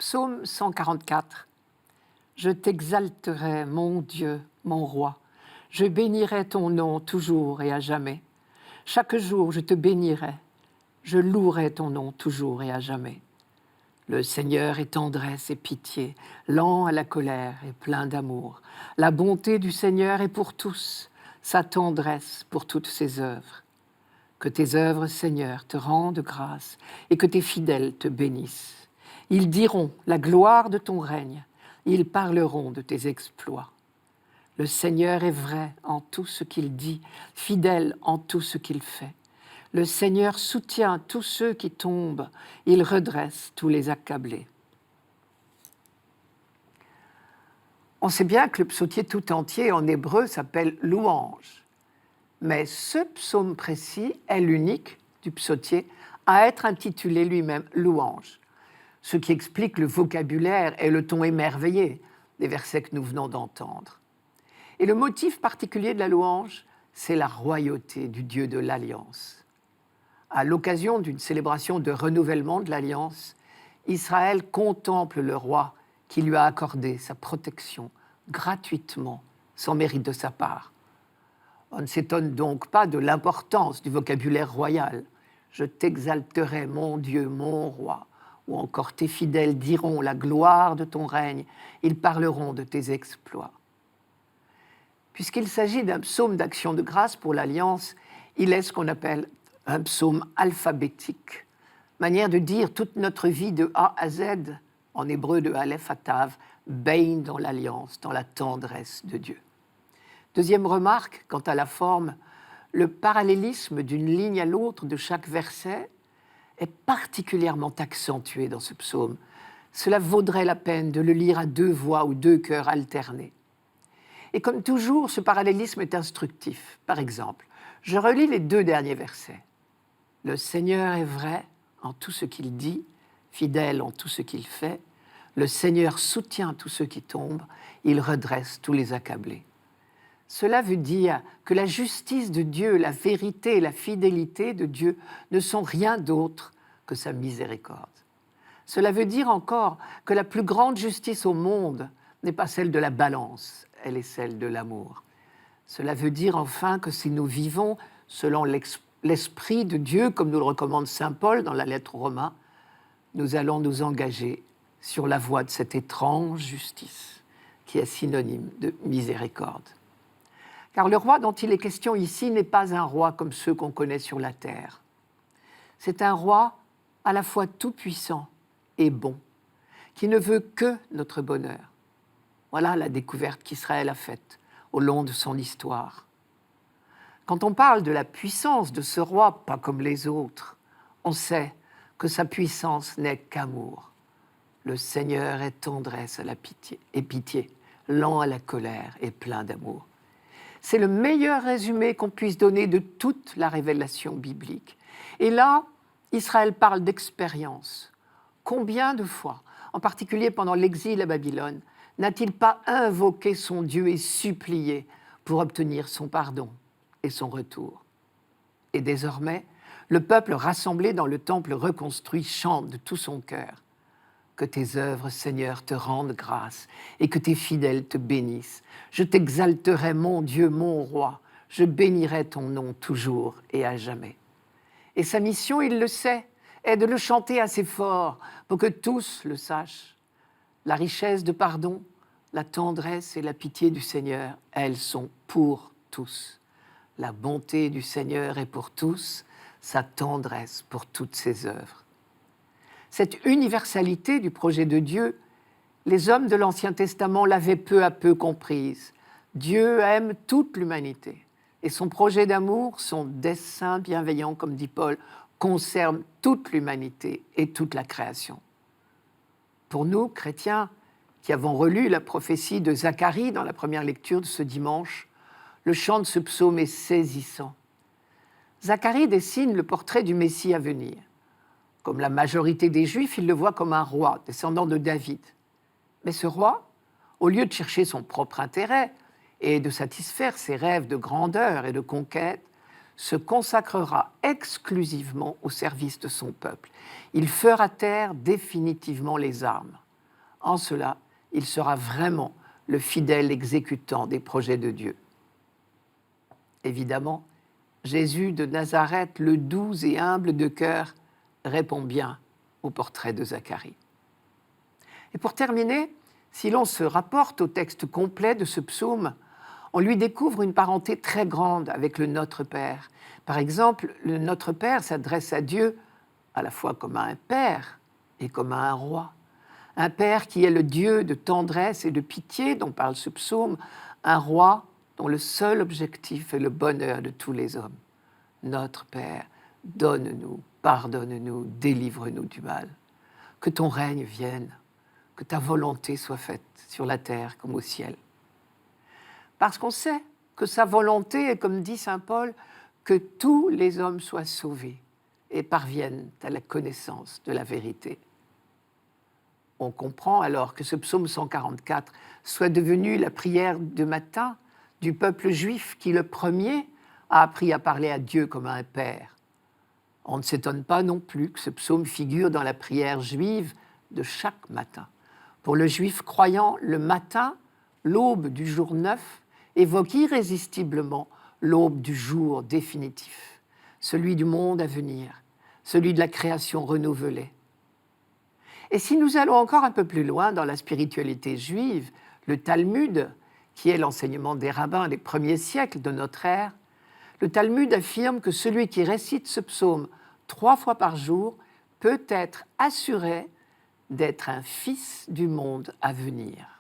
Psaume 144. Je t'exalterai, mon Dieu, mon roi. Je bénirai ton nom toujours et à jamais. Chaque jour, je te bénirai. Je louerai ton nom toujours et à jamais. Le Seigneur est tendresse et pitié, lent à la colère et plein d'amour. La bonté du Seigneur est pour tous, sa tendresse pour toutes ses œuvres. Que tes œuvres, Seigneur, te rendent grâce et que tes fidèles te bénissent. Ils diront la gloire de ton règne, ils parleront de tes exploits. Le Seigneur est vrai en tout ce qu'il dit, fidèle en tout ce qu'il fait. Le Seigneur soutient tous ceux qui tombent, il redresse tous les accablés. On sait bien que le psautier tout entier en hébreu s'appelle louange. Mais ce psaume précis est l'unique du psautier à être intitulé lui-même louange, ce qui explique le vocabulaire et le ton émerveillé des versets que nous venons d'entendre. Et le motif particulier de la louange, c'est la royauté du Dieu de l'Alliance. À l'occasion d'une célébration de renouvellement de l'Alliance, Israël contemple le roi qui lui a accordé sa protection gratuitement, sans mérite de sa part. On ne s'étonne donc pas de l'importance du vocabulaire royal. Je t'exalterai, mon Dieu, mon roi. Ou encore tes fidèles diront la gloire de ton règne, ils parleront de tes exploits. Puisqu'il s'agit d'un psaume d'action de grâce pour l'Alliance, il est ce qu'on appelle un psaume alphabétique, manière de dire toute notre vie de A à Z, en hébreu de Aleph à Tav, baigne dans l'Alliance, dans la tendresse de Dieu. Deuxième remarque, quant à la forme, le parallélisme d'une ligne à l'autre de chaque verset est particulièrement accentué dans ce psaume. Cela vaudrait la peine de le lire à deux voix ou deux chœurs alternés. Et comme toujours, ce parallélisme est instructif. Par exemple, je relis les deux derniers versets. Le Seigneur est vrai en tout ce qu'il dit, fidèle en tout ce qu'il fait. Le Seigneur soutient tous ceux qui tombent, il redresse tous les accablés. Cela veut dire que la justice de Dieu, la vérité et la fidélité de Dieu ne sont rien d'autre que sa miséricorde. Cela veut dire encore que la plus grande justice au monde n'est pas celle de la balance, elle est celle de l'amour. Cela veut dire enfin que si nous vivons selon l'Esprit de Dieu, comme nous le recommande saint Paul dans la lettre aux Romains, nous allons nous engager sur la voie de cette étrange justice qui est synonyme de miséricorde. Car le roi dont il est question ici n'est pas un roi comme ceux qu'on connaît sur la terre. C'est un roi à la fois tout-puissant et bon, qui ne veut que notre bonheur. Voilà la découverte qu'Israël a faite au long de son histoire. Quand on parle de la puissance de ce roi, pas comme les autres, on sait que sa puissance n'est qu'amour. Le Seigneur est tendresse à la pitié, lent à la colère et plein d'amour. C'est le meilleur résumé qu'on puisse donner de toute la révélation biblique. Et là, Israël parle d'expérience. Combien de fois, en particulier pendant l'exil à Babylone, n'a-t-il pas invoqué son Dieu et supplié pour obtenir son pardon et son retour? Et désormais, le peuple rassemblé dans le temple reconstruit chante de tout son cœur. Que tes œuvres, Seigneur, te rendent grâce et que tes fidèles te bénissent. Je t'exalterai, mon Dieu, mon roi. Je bénirai ton nom toujours et à jamais. Et sa mission, il le sait, est de le chanter assez fort pour que tous le sachent. La richesse de pardon, la tendresse et la pitié du Seigneur, elles sont pour tous. La bonté du Seigneur est pour tous, sa tendresse pour toutes ses œuvres. Cette universalité du projet de Dieu, les hommes de l'Ancien Testament l'avaient peu à peu comprise. Dieu aime toute l'humanité et son projet d'amour, son dessein bienveillant, comme dit Paul, concerne toute l'humanité et toute la création. Pour nous, chrétiens, qui avons relu la prophétie de Zacharie dans la première lecture de ce dimanche, le chant de ce psaume est saisissant. Zacharie dessine le portrait du Messie à venir. Comme la majorité des Juifs, il le voit comme un roi, descendant de David. Mais ce roi, au lieu de chercher son propre intérêt et de satisfaire ses rêves de grandeur et de conquête, se consacrera exclusivement au service de son peuple. Il fera taire définitivement les armes. En cela, il sera vraiment le fidèle exécutant des projets de Dieu. Évidemment, Jésus de Nazareth, le doux et humble de cœur, répond bien au portrait de Zacharie. Et pour terminer, si l'on se rapporte au texte complet de ce psaume, on lui découvre une parenté très grande avec le Notre Père. Par exemple, le Notre Père s'adresse à Dieu à la fois comme à un père et comme à un roi. Un père qui est le Dieu de tendresse et de pitié dont parle ce psaume, un roi dont le seul objectif est le bonheur de tous les hommes. Notre Père, donne-nous, pardonne-nous, délivre-nous du mal. Que ton règne vienne, que ta volonté soit faite sur la terre comme au ciel. Parce qu'on sait que sa volonté est, comme dit saint Paul, que tous les hommes soient sauvés et parviennent à la connaissance de la vérité. On comprend alors que ce psaume 144 soit devenu la prière de matin du peuple juif qui, le premier, a appris à parler à Dieu comme à un père. On ne s'étonne pas non plus que ce psaume figure dans la prière juive de chaque matin. Pour le juif croyant, le matin, l'aube du jour neuf, évoque irrésistiblement l'aube du jour définitif, celui du monde à venir, celui de la création renouvelée. Et si nous allons encore un peu plus loin dans la spiritualité juive, le Talmud, qui est l'enseignement des rabbins des premiers siècles de notre ère, le Talmud affirme que celui qui récite ce psaume 3 fois par jour peut être assuré d'être un fils du monde à venir.